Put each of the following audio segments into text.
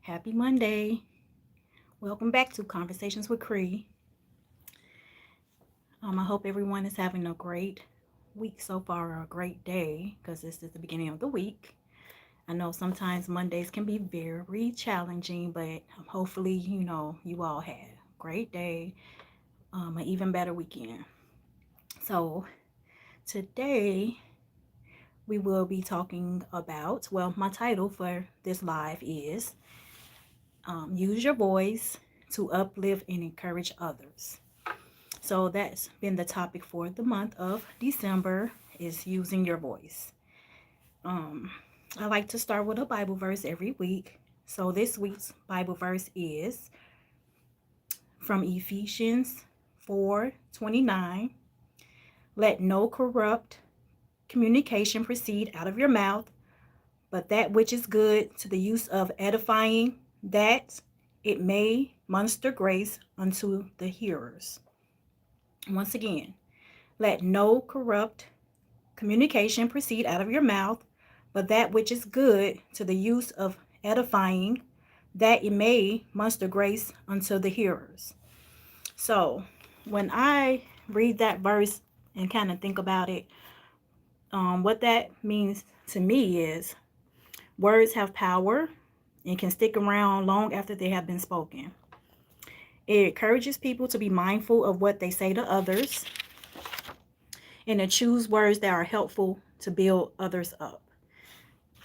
Happy Monday. Welcome back to Conversations with Cree. I hope everyone is having a great week so far, or a great day, because this is the beginning of the week. I know sometimes Mondays can be very challenging, but hopefully, you all had a great day, an even better weekend. So, today we will be talking about, well, my title for this live is Use Your Voice to Uplift and Encourage Others. So that's been the topic for the month of December, is using your voice. Um, I like to start with a Bible verse every week. So this week's Bible verse is from Ephesians 4:29. Let no corrupt communication proceed out of your mouth, but that which is good to the use of edifying, that it may minister grace unto the hearers. Once again, let no corrupt communication proceed out of your mouth, but that which is good to the use of edifying, that it may minister grace unto the hearers. So, when I read that verse and kind of think about it, what that means to me is words have power and can stick around long after they have been spoken. It encourages people to be mindful of what they say to others and to choose words that are helpful to build others up.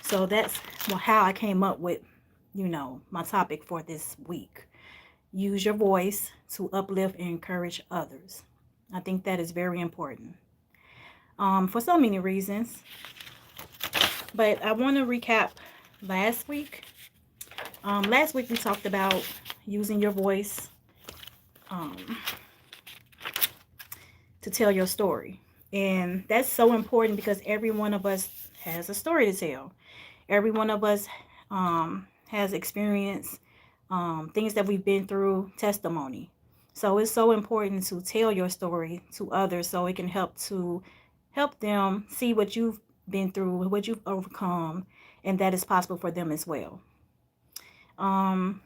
So that's how I came up with, my topic for this week. Use your voice to uplift and encourage others. I think that is very important for so many reasons. But I want to recap last week. Last week we talked about using your voice um, to tell your story. And that's so important because every one of us has a story to tell. Every one of us has experience, things that we've been through, testimony. So it's so important to tell your story to others so it can help them see what you've been through, what you've overcome, and that is possible for them as well.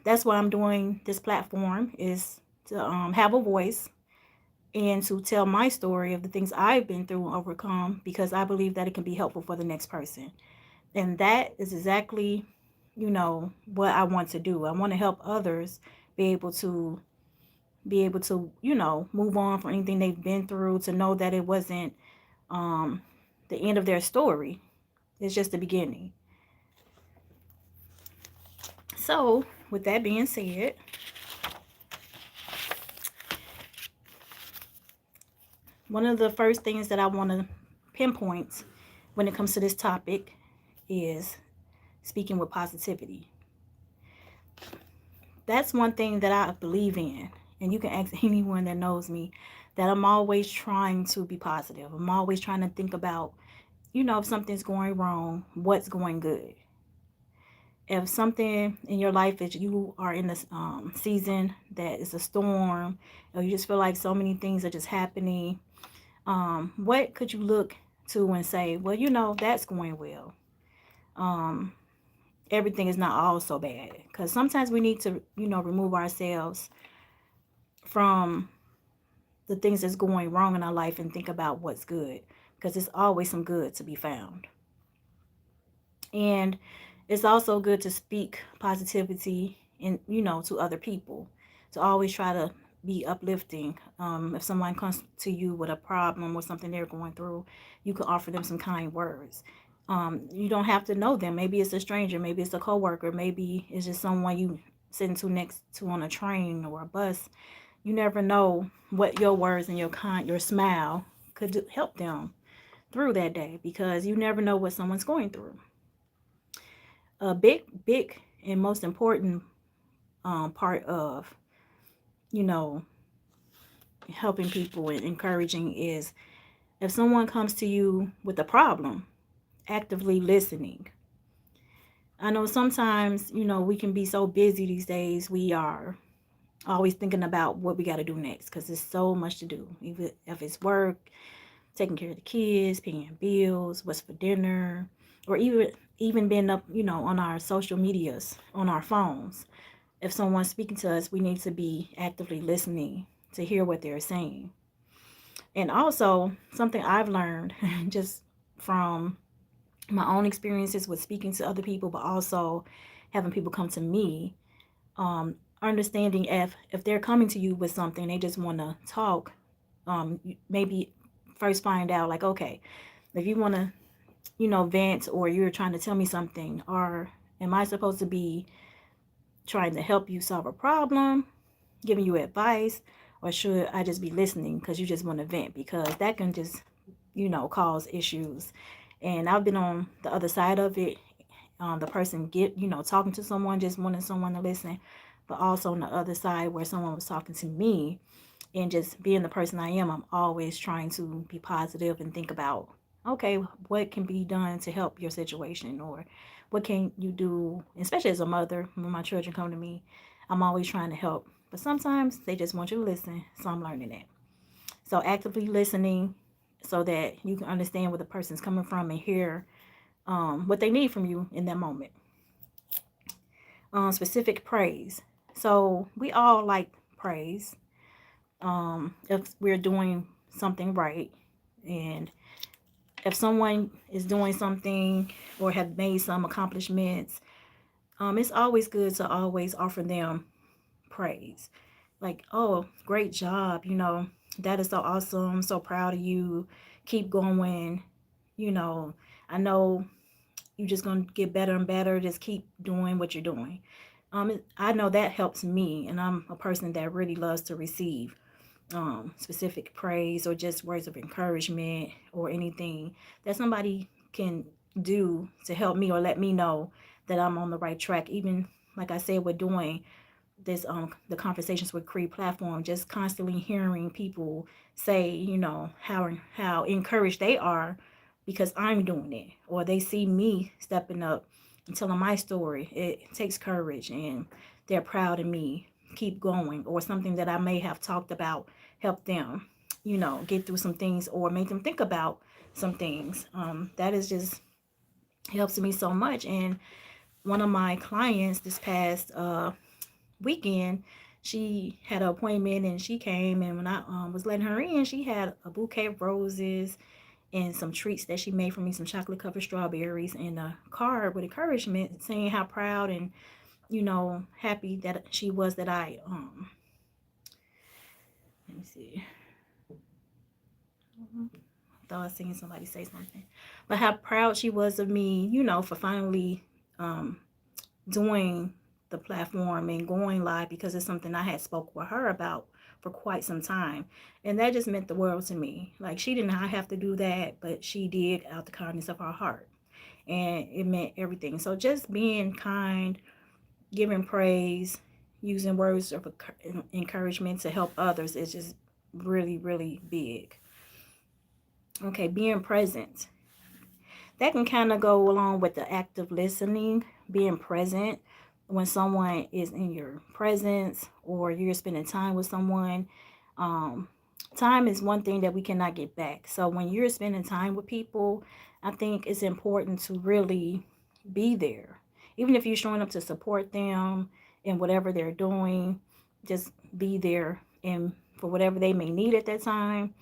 That's why I'm doing this platform, is to have a voice and to tell my story of the things I've been through and overcome, because I believe that it can be helpful for the next person. And that is exactly, what I want to do. I want to help others be able to move on from anything they've been through, to know that it wasn't um, the end of their story. It's just the beginning. So, with that being said, one of the first things that I want to pinpoint when it comes to this topic is speaking with positivity. That's one thing that I believe in. And you can ask anyone that knows me, that I'm always trying to be positive. I'm always trying to think about, if something's going wrong, what's going good. If something in your life is, you are in this season that is a storm, or you just feel like so many things are just happening, what could you look to and say, well, that's going well. Um, Everything is not all so bad, because sometimes we need to, remove ourselves from the things that's going wrong in our life and think about what's good, because there's always some good to be found. And it's also good to speak positivity to other people, to always try to be uplifting. If someone comes to you with a problem or something they're going through, you can offer them some kind words. You don't have to know them. Maybe it's a stranger, maybe it's a coworker, maybe it's just someone you sitting to next to on a train or a bus. You never know what your words and your smile could help them through that day, because you never know what someone's going through. A big and most important part of, you know, helping people and encouraging is, if someone comes to you with a problem, actively listening. I know sometimes, we can be so busy these days, we are always thinking about what we got to do next, because there's so much to do. Even if it's work, taking care of the kids, paying bills, what's for dinner, or even being up, on our social medias, on our phones. If someone's speaking to us, we need to be actively listening to hear what they're saying. And also, something I've learned just from my own experiences with speaking to other people, but also having people come to me, understanding if they're coming to you with something, they just want to talk. Maybe first find out, like, okay, if you want to, vent, or you're trying to tell me something, or am I supposed to be trying to help you solve a problem, giving you advice, or should I just be listening because you just want to vent? Because that can just, cause issues. And I've been on the other side of it. The person talking to someone, just wanting someone to listen, but also on the other side where someone was talking to me, and just being the person I am, I'm always trying to be positive and think about, okay, what can be done to help your situation, or what can you do, especially as a mother, when my children come to me, I'm always trying to help. But sometimes they just want you to listen, so I'm learning that. So actively listening so that you can understand where the person's coming from and hear what they need from you in that moment. Specific praise. So we all like praise. If we're doing something right, and if someone is doing something or have made some accomplishments, it's always good to always offer them praise. Like, oh, great job, that is so awesome, so proud of you, keep going, you know, I know you're just going to get better and better, just keep doing what you're doing. I know that helps me, and I'm a person that really loves to receive specific praise or just words of encouragement or anything that somebody can do to help me or let me know that I'm on the right track. Even like I said, we're doing this the conversations with Cree platform, just constantly hearing people say, how encouraged they are because I'm doing it, or they see me stepping up and telling my story. It takes courage, and they're proud of me. Keep going, or something that I may have talked about help them, get through some things or make them think about some things. That is just helps me so much. And one of my clients this past weekend, she had an appointment and she came, and when I was letting her in, she had a bouquet of roses and some treats that she made for me, some chocolate covered strawberries, and a card with encouragement saying how proud and happy that she was that I let me see, I thought I seen somebody say something, but how proud she was of me, for finally doing the platform and going live, because it's something I had spoke with her about for quite some time. And that just meant the world to me. Like, she did not have to do that, but she did out the kindness of her heart. And it meant everything. So just being kind, giving praise, using words of encouragement to help others is just really, really big. Okay, being present. That can kind of go along with the active listening, being present when someone is in your presence or you're spending time with someone. Um, Time is one thing that we cannot get back. So when you're spending time with people, I think it's important to really be there. Even if you're showing up to support them in whatever they're doing, just be there and for whatever they may need at that time.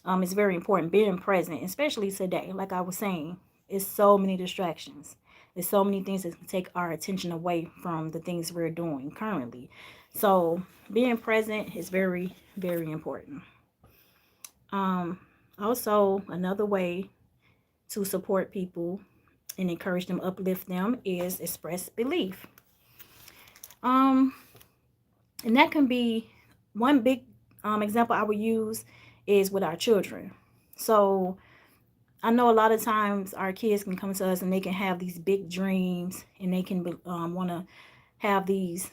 It's very important being present, especially today. Like I was saying, it's so many distractions. There's so many things that can take our attention away from the things we're doing currently. So being present is very, very important. Um, Also, another way to support people and encourage them, uplift them, is express belief. Um, and that can be one big example I would use is with our children. So I know a lot of times our kids can come to us and they can have these big dreams, and they can want to have these,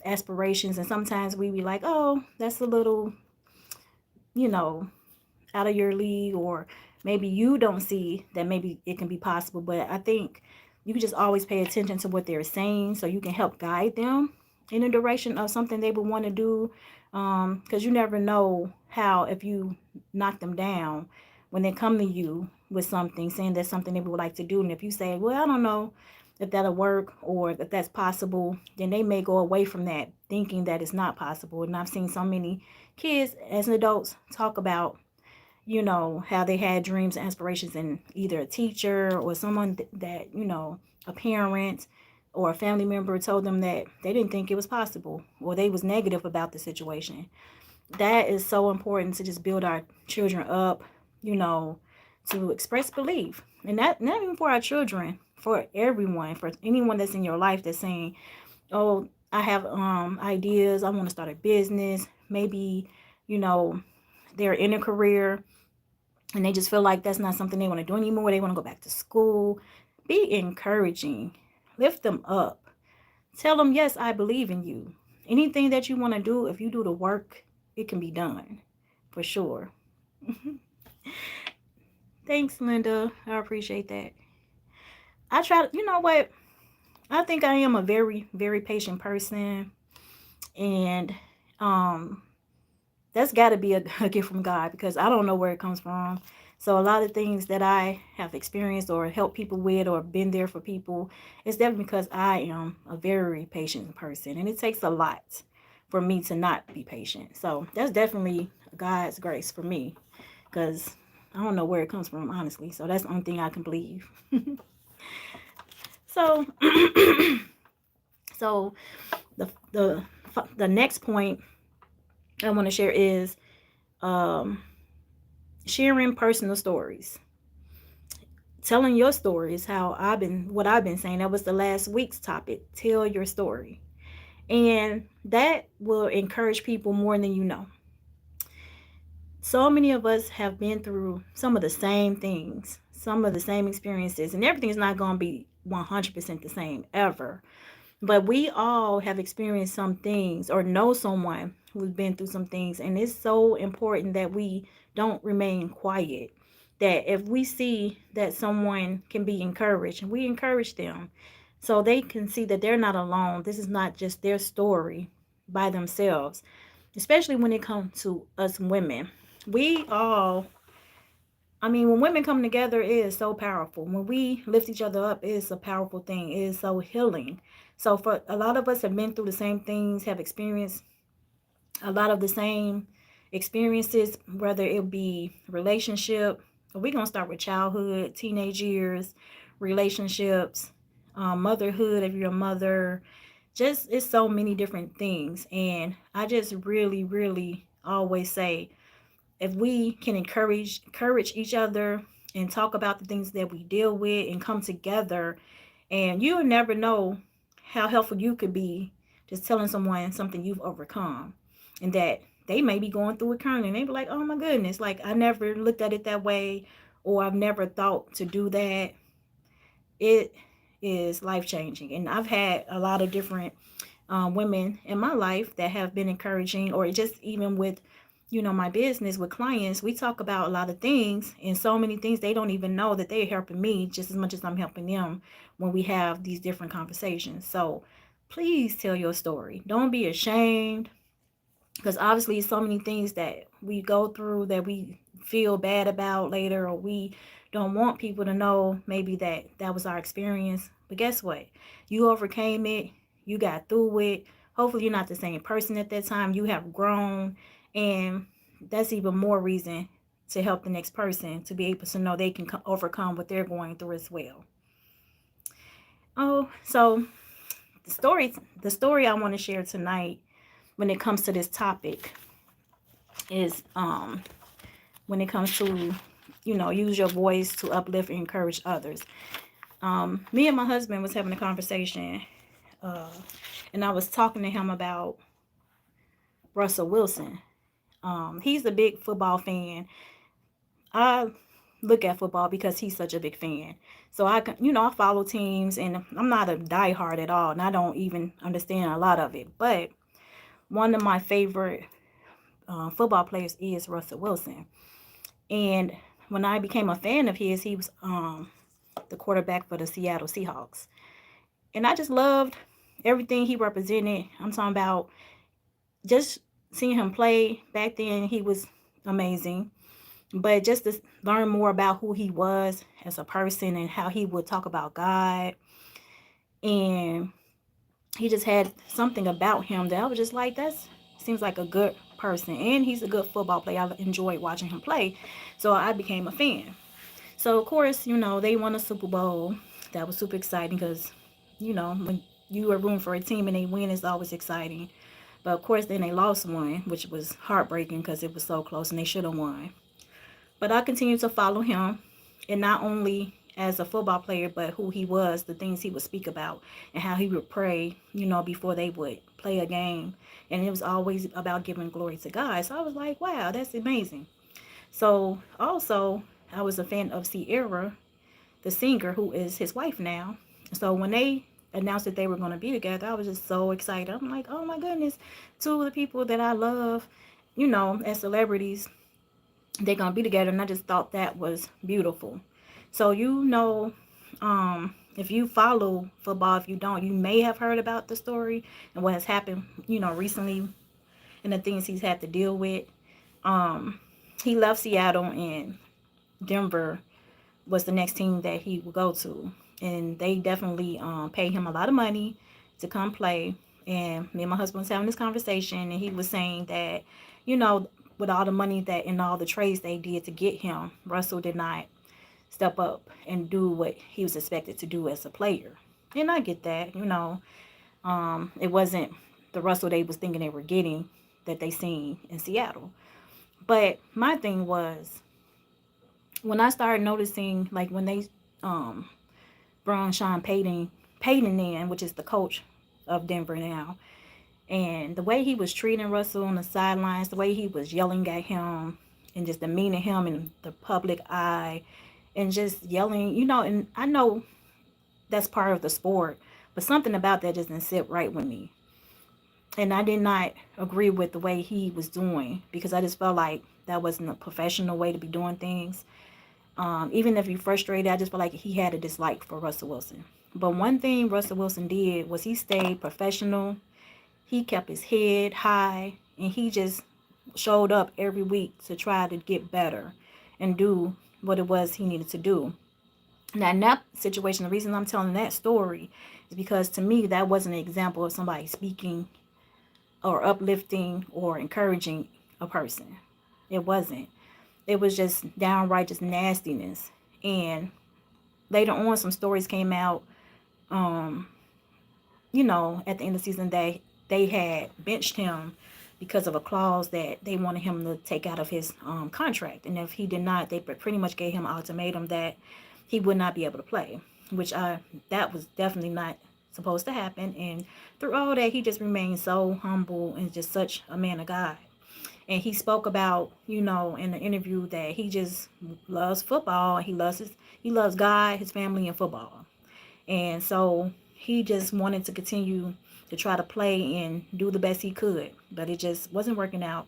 aspirations. And sometimes we be like, oh, that's a little, you know, out of your league, or maybe you don't see that maybe it can be possible. But I think you can just always pay attention to what they're saying so you can help guide them in the direction of something they would want to do. Because you never know how, if you knock them down, when they come to you, with something, saying that's something they would like to do. And if you say, well, I don't know if that'll work or if that's possible, then they may go away from that thinking that it's not possible. And I've seen so many kids as adults talk about, how they had dreams and aspirations in either a teacher or someone that, a parent or a family member told them that they didn't think it was possible or they was negative about the situation. That is so important to just build our children up, you know, to express belief. And that not even for our children, for everyone, for anyone that's in your life that's saying, oh, I have ideas, I want to start a business, maybe, you know, they're in a career and they just feel like that's not something they want to do anymore. They want to go back to school. Be encouraging. Lift them up. Tell them, yes, I believe in you. Anything that you want to do, if you do the work, it can be done for sure. Thanks, Linda. I appreciate that. I try to, you know what? I think I am a very, very patient person. And um, that's got to be a gift from God because I don't know where it comes from. So a lot of things that I have experienced or helped people with or been there for people, it's definitely because I am a very patient person, and it takes a lot for me to not be patient. So that's definitely God's grace for me because I don't know where it comes from honestly. So that's the only thing I can believe. So so the the the next point I want to share is um sharing personal stories. Telling your story is what I've been saying. That was the last week's topic. Tell your story. And that will encourage people more than you know. So many of us have been through some of the same things, some of the same experiences, and everything is not going to be 100% the same ever. But we all have experienced some things or know someone who's been through some things. And it's so important that we don't remain quiet. That if we see that someone can be encouraged, we encourage them so they can see that they're not alone. This is not just their story by themselves, especially when it comes to us women. We all, I mean, when women come together, it is so powerful. When we lift each other up, it is a powerful thing. It is so healing. So for a lot of us have been through the same things, have experienced a lot of the same experiences, whether it be relationship. We're gonna start with childhood, teenage years, relationships, motherhood if you're a mother. Just it's so many different things, and I just really, really always say if we can encourage each other and talk about the things that we deal with and come together, and you'll never know how helpful you could be just telling someone something you've overcome and that they may be going through it currently and they be like, oh my goodness, like I never looked at it that way, or I've never thought to do that. It is life changing, and I've had a lot of different women in my life that have been encouraging, or just even with my business with clients, we talk about a lot of things, and so many things they don't even know that they're helping me just as much as I'm helping them when we have these different conversations. So please tell your story. Don't be ashamed, because obviously so many things that we go through that we feel bad about later, or we don't want people to know maybe that was our experience. But guess what? You overcame it. You got through it. Hopefully you're not the same person at that time. You have grown, and that's even more reason to help the next person to be able to know they can overcome what they're going through as well. Oh, so the story I want to share tonight when it comes to this topic is when it comes to use your voice to uplift and encourage others. Me and my husband was having a conversation, and I was talking to him about Russell Wilson. He's a big football fan. I look at football because he's such a big fan. So I follow teams, and I'm not a diehard at all, and I don't even understand a lot of it. But one of my favorite football players is Russell Wilson. And when I became a fan of his, he was the quarterback for the Seattle Seahawks. And I just loved everything he represented. I'm talking about just seeing him play back then. He was amazing. But just to learn more about who he was as a person and how he would talk about God, and he just had something about him that I was just like, that's seems like a good person, and he's a good football player. I enjoyed watching him play, so I became a fan. So of course, they won a Super Bowl. That was super exciting because, when you are rooting for a team and they win, it's always exciting. But of course, then they lost one, which was heartbreaking because it was so close and they should have won. But I continued to follow him, and not only as a football player, but who he was, the things he would speak about, and how he would pray, before they would play a game. And it was always about giving glory to God. So I was like, wow, that's amazing. So also, I was a fan of Sierra, the singer, who is his wife now. So when they announced that they were going to be together, I was just so excited. I'm like, oh my goodness, two of the people that I love, as celebrities, they're going to be together. And I just thought that was beautiful. So, if you follow football, if you don't, you may have heard about the story and what has happened, recently, and the things he's had to deal with. Um, he left Seattle, and Denver was the next team that he would go to, and they definitely paid him a lot of money to come play. And me and my husband was having this conversation, and he was saying that, you know, with all the money that and all the trades they did to get him, Russell did not step up and do what he was expected to do as a player. And I get that, it wasn't the Russell they was thinking they were getting that they seen in Seattle. But my thing was, when I started noticing, like when they um brought Sean Payton in, which is the coach of Denver now, and the way he was treating Russell on the sidelines, the way he was yelling at him and just demeaning him in the public eye, and just yelling, and I know that's part of the sport, but something about that just didn't sit right with me. And I did not agree with the way he was doing, because I just felt like that wasn't a professional way to be doing things. Even if you're frustrated, I just felt like he had a dislike for Russell Wilson. But one thing Russell Wilson did was he stayed professional. He kept his head high, and he just showed up every week to try to get better and do what it was he needed to do. Now, in that situation, the reason I'm telling that story is because to me, that wasn't an example of somebody speaking or uplifting or encouraging a person. It wasn't. It was just downright just nastiness. And later on, some stories came out, um, at the end of the season, they had benched him because of a clause that they wanted him to take out of his contract. And if he did not, they pretty much gave him an ultimatum that he would not be able to play, which that was definitely not supposed to happen. And through all that, he just remained so humble and just such a man of God. And he spoke about, in the interview, that he just loves football. He loves God, his family, and football. And so he just wanted to continue to try to play and do the best he could, but it just wasn't working out.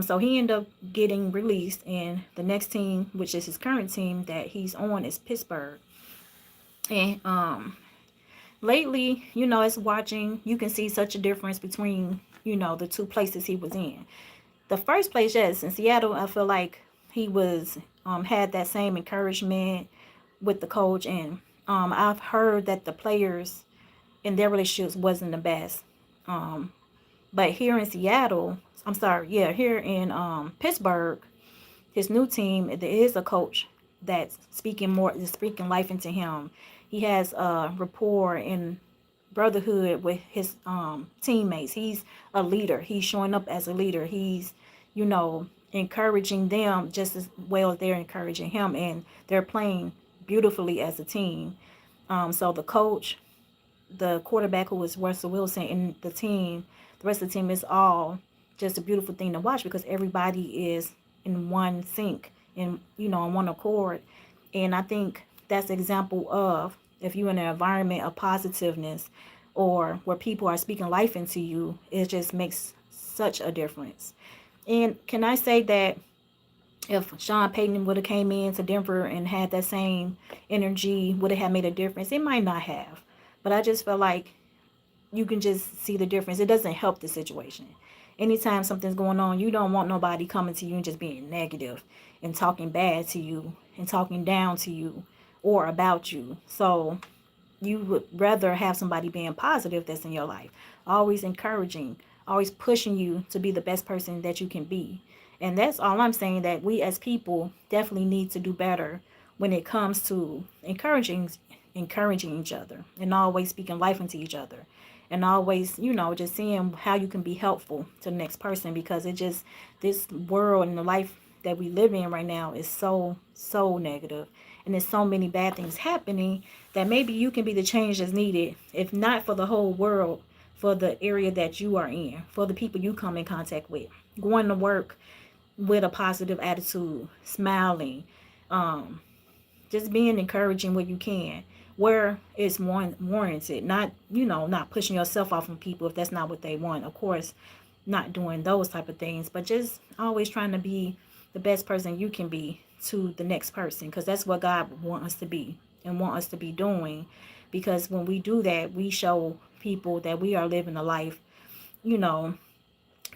So he ended up getting released, and the next team, which is his current team that he's on, is Pittsburgh. And lately, as watching, you can see such a difference between, the two places he was in. The first place, yes, in Seattle, I feel like he was had that same encouragement with the coach, and I've heard that the players in their relationships wasn't the best. Um, but here in Seattle, I'm sorry, yeah, here in Pittsburgh, his new team, there is a coach that's speaking life into him. He has a rapport and brotherhood with his teammates. He's a leader. He's showing up as a leader. He's, encouraging them just as well as they're encouraging him, and they're playing beautifully as a team. So the coach, the quarterback, who was Russell Wilson, and the rest of the team, is all just a beautiful thing to watch because everybody is in one sync and on one accord. And I think that's an example of, if you're in an environment of positiveness or where people are speaking life into you, it just makes such a difference. And can I say that if Sean Payton would have came into Denver and had that same energy, would it have made a difference? It might not have. But I just felt like you can just see the difference. It doesn't help the situation. Anytime something's going on, you don't want nobody coming to you and just being negative and talking bad to you and talking down to you or about you. So you would rather have somebody being positive that's in your life, always encouraging, always pushing you to be the best person that you can be. And that's all I'm saying, that we as people definitely need to do better when it comes to encouraging each other and always speaking life into each other and always, just seeing how you can be helpful to the next person, because it just, this world and the life that we live in right now is so negative, and there's so many bad things happening, that maybe you can be the change that's needed, if not for the whole world, for the area that you are in, for the people you come in contact with, going to work with a positive attitude, smiling, um, just being encouraging where you can, where it's warranted, not, not pushing yourself off on people if that's not what they want, of course, not doing those type of things, but just always trying to be the best person you can be to the next person, because that's what God wants us to be and want us to be doing. Because when we do that, we show people that we are living a life, you know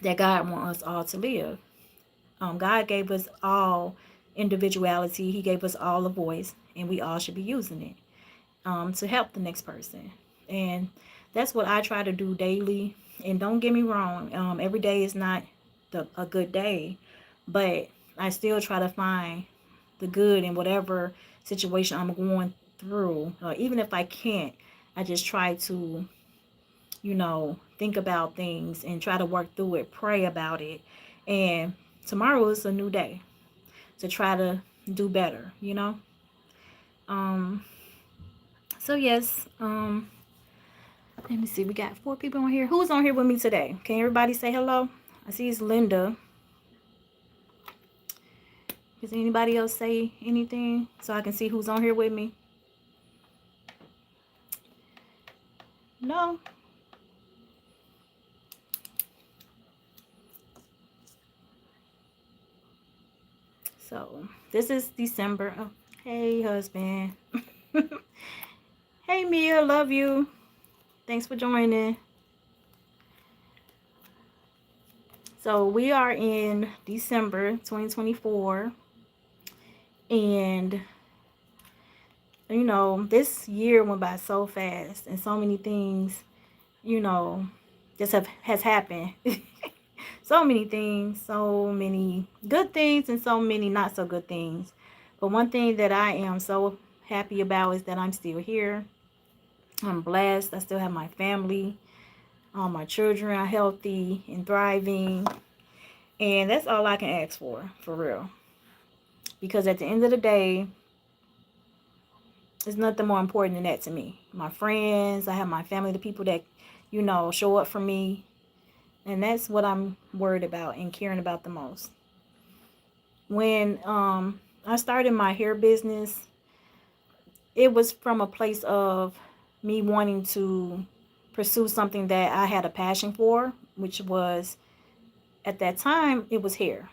that God wants us all to live. God gave us all individuality. He gave us all a voice, and we all should be using it, to help the next person. And that's what I try to do daily. And don't get me wrong, every day is not a good day, but I still try to find the good in whatever situation I'm going through. Even if I can't, I just try to, think about things and try to work through it, pray about it. And tomorrow is a new day to try to do better. Um, so yes, let me see. We got 4 people on here. Who's on here with me today? Can everybody say hello? I see it's Linda. Does anybody else say anything so I can see who's on here with me? No? So, this is December. Oh, hey, husband. Hey, Mia. Love you. Thanks for joining. So, we are in December 2024. And this year went by so fast, and so many things, just has happened. So many things, so many good things, and so many not so good things. But one thing that I am so happy about is that I'm still here. I'm blessed. I still have my family. All my children are healthy and thriving. And that's all I can ask for real. Because at the end of the day, there's nothing more important than that to me. My friends, I have my family, the people that, show up for me. And that's what I'm worried about and caring about the most. When I started my hair business, it was from a place of me wanting to pursue something that I had a passion for, which was, at that time, it was hair.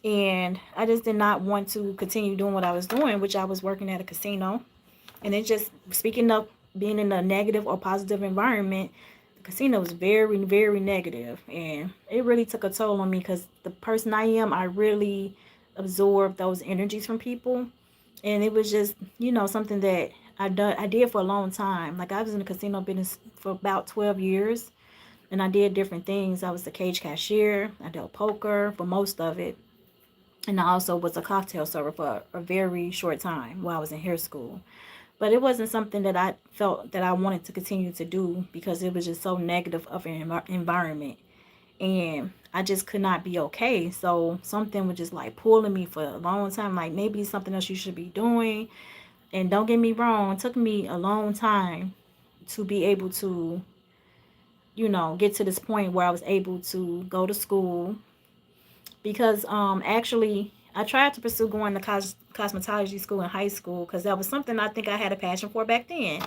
And I just did not want to continue doing what I was doing, which I was working at a casino. And it just, speaking of being in a negative or positive environment, the casino was very, very negative. And it really took a toll on me, because the person I am, I really absorb those energies from people. And it was just, something that I did for a long time. Like, I was in the casino business for about 12 years, and I did different things. I was a cage cashier. I dealt poker for most of it. And I also was a cocktail server for a very short time while I was in hair school. But it wasn't something that I felt that I wanted to continue to do, because it was just so negative of an environment. And I just could not be okay. So something was just like pulling me for a long time, like, maybe something else you should be doing. And don't get me wrong, it took me a long time to be able to, get to this point where I was able to go to school. Because actually, I tried to pursue going to cosmetology school in high school, because that was something I think I had a passion for back then.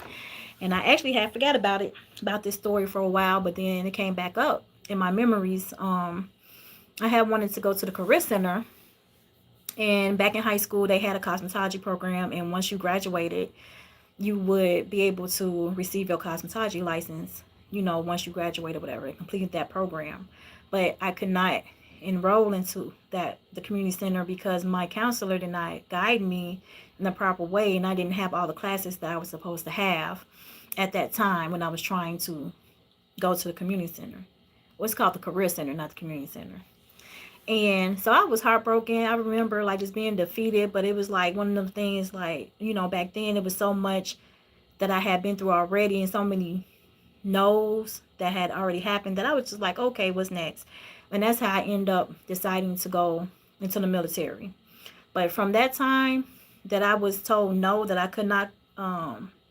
And I actually had forgot about this story for a while, but then it came back up in my memories. I had wanted to go to the career center, and back in high school they had a cosmetology program, and once you graduated, you would be able to receive your cosmetology license, once you graduate or whatever, and completed that program. But I could not enroll into the community center because my counselor did not guide me in the proper way, and I didn't have all the classes that I was supposed to have at that time when I was trying to go to the community center. What's called the career center, not the community center. And so I was heartbroken. I remember like just being defeated, but it was like one of them things like, back then it was so much that I had been through already and so many no's that had already happened that I was just like, okay, what's next? And that's how I end up deciding to go into the military. But from that time that I was told no, that I could not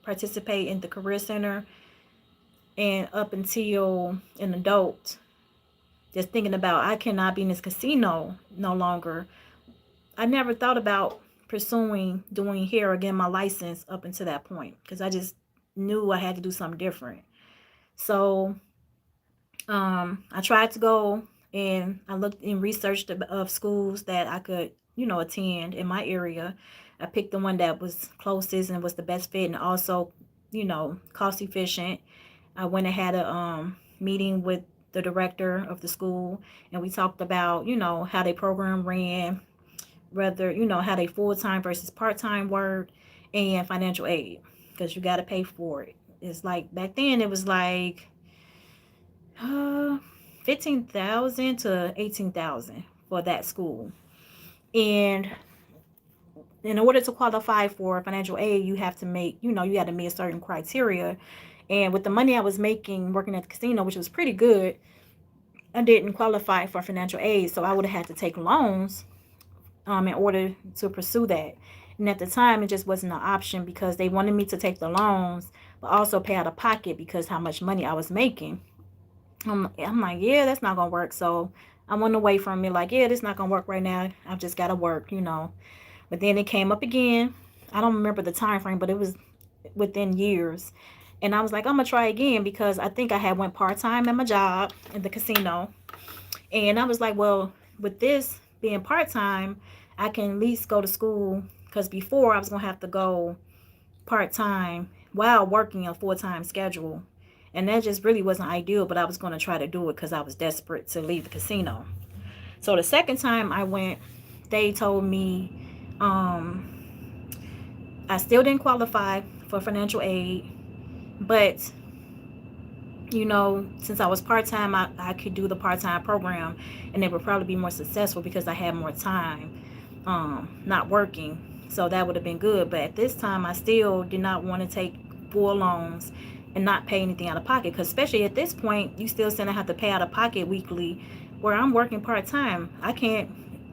participate in the career center, and up until an adult, just thinking about I cannot be in this casino no longer, I never thought about pursuing doing hair or getting my license up until that point because I just knew I had to do something different. So I tried to go, and I looked and researched of schools that I could, attend in my area. I picked the one that was closest and was the best fit and also, cost efficient. I went and had a meeting with the director of the school, and we talked about, how they program ran, whether, how they full time versus part time work, and financial aid because you got to pay for it. It's like back then it was like uh, 15,000 to 18,000 for that school. And in order to qualify for financial aid, you have to make, you had to meet a certain criteria. And with the money I was making working at the casino, which was pretty good, I didn't qualify for financial aid. So I would have had to take loans in order to pursue that. And at the time, it just wasn't an option because they wanted me to take the loans, but also pay out of pocket because how much money I was making. I'm like, yeah, that's not gonna work. So I went away from it, like, yeah, this not gonna work right now. I've just gotta work. But then it came up again. I don't remember the time frame, but it was within years. And I was like, I'm gonna try again because I think I had went part time at my job in the casino. And I was like, well, with this being part time, I can at least go to school because before I was gonna have to go part time while working a full time schedule. And that just really wasn't ideal, but I was going to try to do it because I was desperate to leave the casino. So the second time I went, they told me I still didn't qualify for financial aid, but since I was part time, I could do the part time program and it would probably be more successful because I had more time not working. So that would have been good. But at this time, I still did not want to take full loans and not pay anything out of pocket because especially at this point, you still gonna have to pay out of pocket weekly where I'm working part time. I can't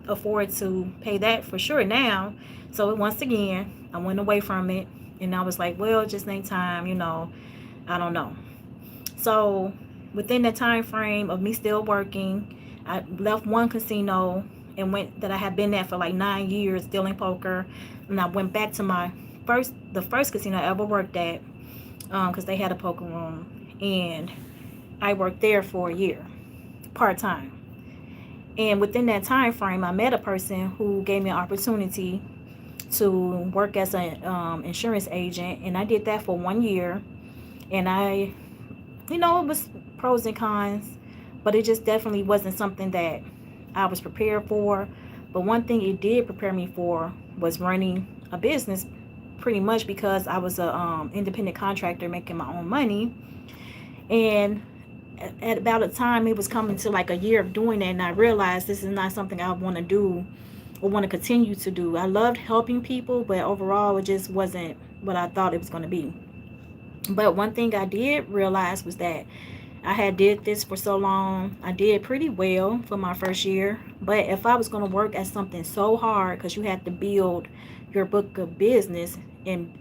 afford to pay that for sure now. So once again, I went away from it and I was like, well, it just ain't time. I don't know. So within the time frame of me still working, I left one casino and went that I had been at for like 9 years dealing poker, and I went back to the first casino I ever worked at because they had a poker room, and I worked there for a year part time. And within that time frame, I met a person who gave me an opportunity to work as an insurance agent, and I did that for 1 year. And it was pros and cons, but it just definitely wasn't something that I was prepared for. But one thing it did prepare me for was running a business, pretty much because I was a independent contractor making my own money. And at about a time it was coming to like a year of doing that, and I realized this is not something I want to do or want to continue to do. I loved helping people, but overall it just wasn't what I thought it was going to be. But one thing I did realize was that I had did this for so long. I did pretty well for my first year. But if I was going to work at something so hard, because you had to build your book of business and,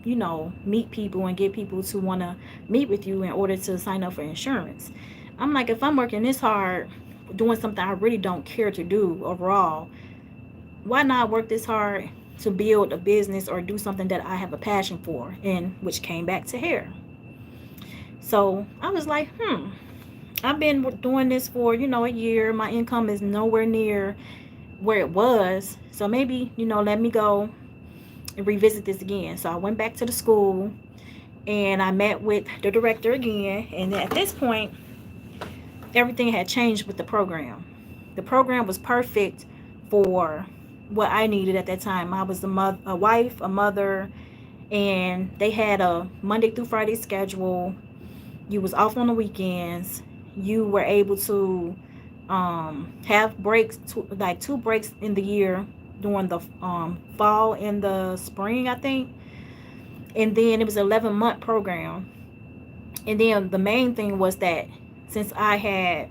meet people and get people to want to meet with you in order to sign up for insurance. I'm like, if I'm working this hard, doing something I really don't care to do overall, why not work this hard to build a business or do something that I have a passion for, and which came back to hair. So I was like, I've been doing this for, a year. My income is nowhere near where it was. So maybe, let me go and revisit this again. So I went back to the school, And I met with the director again. And at this point, everything had changed with the program. The program was perfect for what I needed at that time. I was a wife, a mother, and they had a Monday through Friday schedule. You was off on the weekends. You were able to have breaks, like 2 breaks in the year during the fall and the spring, I think. And then it was an 11-month program. And then the main thing was that since I had,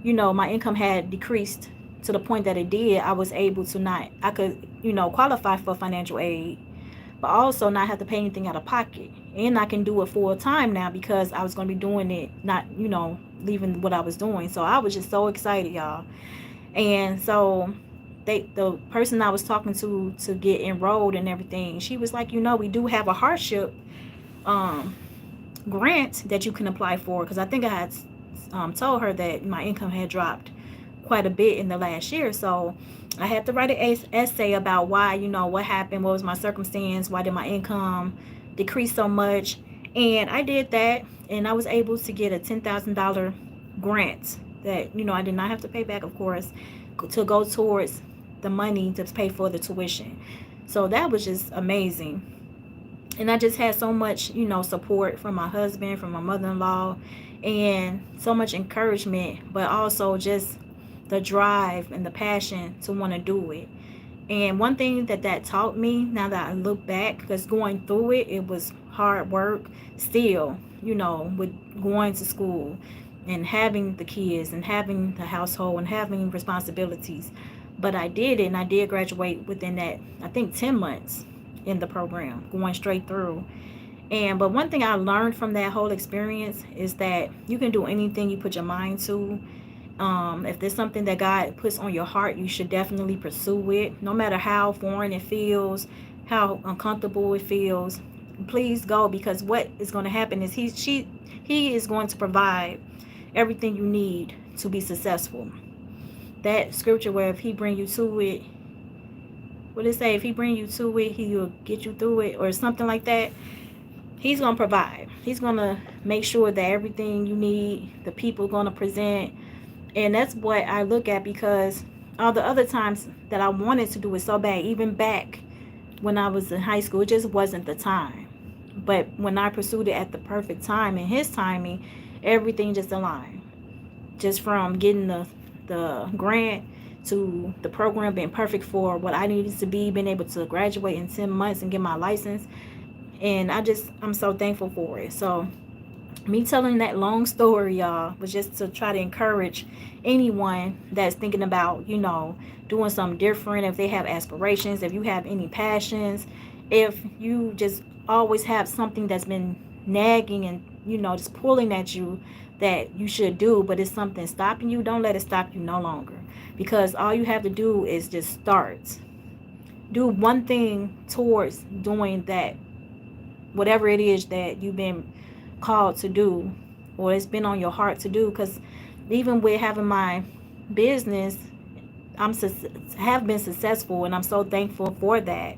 my income had decreased to the point that it did, I was able to not, I could, qualify for financial aid, but also not have to pay anything out of pocket. And I can do it full time now because I was going to be doing it, not, leaving what I was doing. So I was just so excited, y'all. And so the person I was talking to get enrolled and everything, she was like, we do have a hardship um, grant that you can apply for, because I think I had told her that my income had dropped quite a bit in the last year. So I had to write an essay about why, what happened, what was my circumstance, why did my income decrease so much. And I did that, and I was able to get a $10,000 grant that, I did not have to pay back, of course, to go towards the money to pay for the tuition. So that was just amazing. And I just had so much, support from my husband, from my mother-in-law, and so much encouragement, but also just the drive and the passion to want to do it. And one thing that taught me, now that I look back, because going through it, it was hard work still, with going to school and having the kids and having the household and having responsibilities. But I did it, and I did graduate within that, I think, 10 months in the program, going straight through. But one thing I learned from that whole experience is that you can do anything you put your mind to. If there's something that God puts on your heart, you should definitely pursue it, no matter how foreign it feels, how uncomfortable it feels. Please go, because what is going to happen is he is going to provide everything you need to be successful. That scripture where if he bring you to it, what did it say? If he bring you to it, he will get you through it, or something like that. He's going to provide. He's going to make sure that everything you need, the people are going to present. And that's what I look at, because all the other times that I wanted to do it so bad, even back when I was in high school, it just wasn't the time. But when I pursued it at the perfect time, in his timing, everything just aligned. Just from getting the grant to the program being perfect for what I needed to be, being able to graduate in 10 months and get my license. And I'm so thankful for it. So me telling that long story, y'all, was just to try to encourage anyone that's thinking about, doing something different. If they have aspirations, if you have any passions, if you just always have something that's been nagging and, just pulling at you that you should do, but it's something stopping you, don't let it stop you no longer. Because all you have to do is just start. Do one thing towards doing that, whatever it is that you've been called to do, or it's been on your heart to do. Because even with having my business, have been successful, and I'm so thankful for that.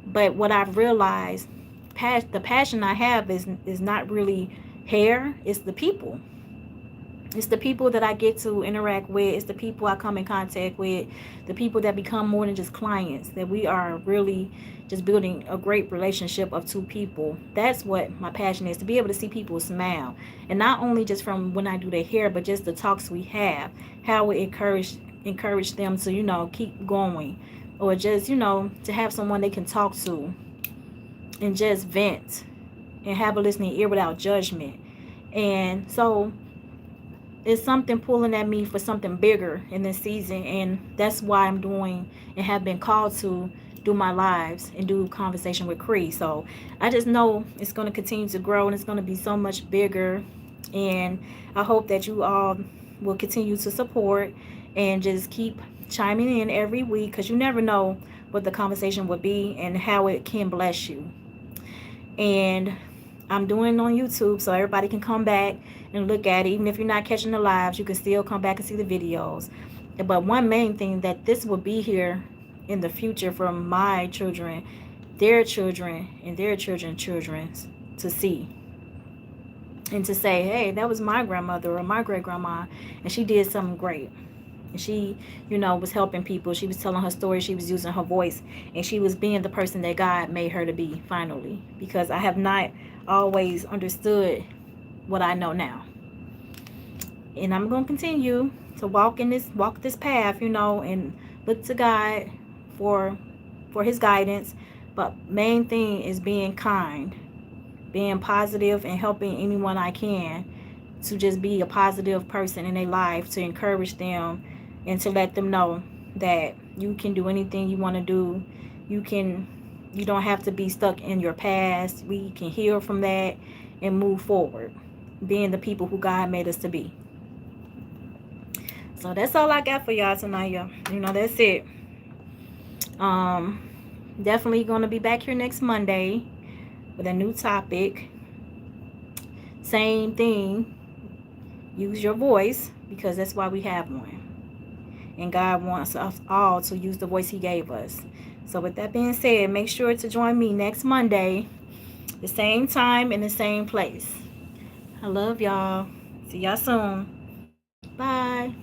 But what I've realized, the passion I have is not really hair, it's the people. It's the people that I get to interact with. It's the people I come in contact with. The people that become more than just clients. That we are really just building a great relationship of two people. That's what my passion is, to be able to see people smile. And not only just from when I do their hair, but just the talks we have. How we encourage them to, keep going. Or just, to have someone they can talk to. And just vent. And have a listening ear without judgment. And so it's something pulling at me for something bigger in this season, and that's why I'm doing and have been called to do my lives and do conversation with Cree. So I just know it's going to continue to grow, and it's going to be so much bigger. And I hope that you all will continue to support and just keep chiming in every week, because you never know what the conversation will be and how it can bless you. And I'm doing it on YouTube, so everybody can come back and look at it. Even if you're not catching the lives, you can still come back and see the videos. But one main thing, that this will be here in the future for my children, their children, and their children's children. to see and to say, hey, that was my grandmother or my great grandma, and she did something great. And she, was helping people. She was telling her story. She was using her voice, and she was being the person that God made her to be finally. Because I have not always understood what I know now, and I'm going to continue to walk this path, and look to God for his guidance. But main thing is being kind, being positive, and helping anyone I can to just be a positive person in their life, to encourage them and to let them know that you can do anything you want to do. You don't have to be stuck in your past. We can heal from that and move forward, being the people who God made us to be. So that's all I got for y'all tonight, y'all. That's it. Um, Definitely gonna be back here next Monday with a new topic. Same thing. Use your voice, because that's why we have one. And God wants us all to use the voice He gave us. So with that being said, make sure to join me next Monday, the same time in the same place. I love y'all. See y'all soon. Bye.